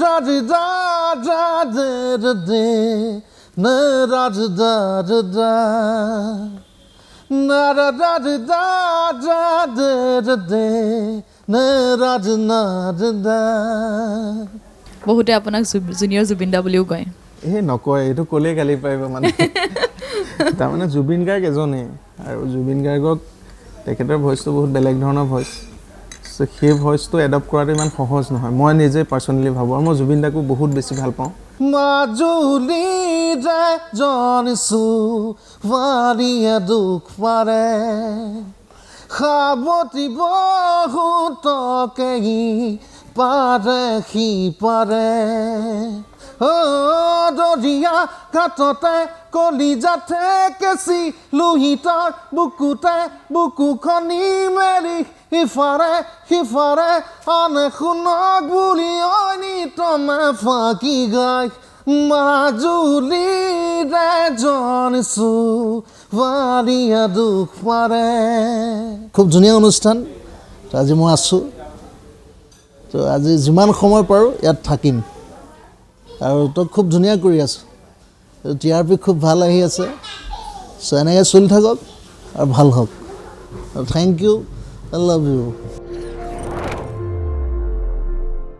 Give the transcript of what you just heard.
da da da da da da da na da da da da da na da da da da da da da da na da da na da da বহুতে আপোনাক junior Zubeen দা বুলিও কয় নকয় এইটো ক'লে গালি পাৰিব মানে তাৰমানে জুবিন গাৰ্গ এজনে আৰু জুবিন গাৰ্গক তেখেতৰ ভইচটো বহুত বেলেগ ধৰণৰ ভইচ সেই ভইচটো এডপ্ট কৰাটো ইমান সহজ নহয় মই নিজে পাৰ্চনেলি ভাবোঁ আৰু মই জুবিন দাকো বহুত বেছি ভাল পাওঁ মাজুলী জনিছো ভাৰিয়া দুখ পাৰে সাৱতি বহুতকে পাৰে সি পাৰে দৰিয়া ঘাটতে কলিজাতে কেঁচি লোহিতৰ বুকুতে বুকুখনি মেলি সিফাৰে আনে শুনক বুলি অনিতমে ফাঁকি গায় মাজুলীৰে জনিছো ভাৰিয়া দুখ পাৰে খুব ধুনীয়া অনুষ্ঠান আজি মই আছোঁ তো আজি যিমান সময় পাৰোঁ ইয়াত থাকিম আৰু তই খুব ধুনীয়া কৰি আছোঁ TRP খুব ভাল আহি আছে চ' এনেকৈ চলি থাকক আৰু ভাল হওক thank you I love U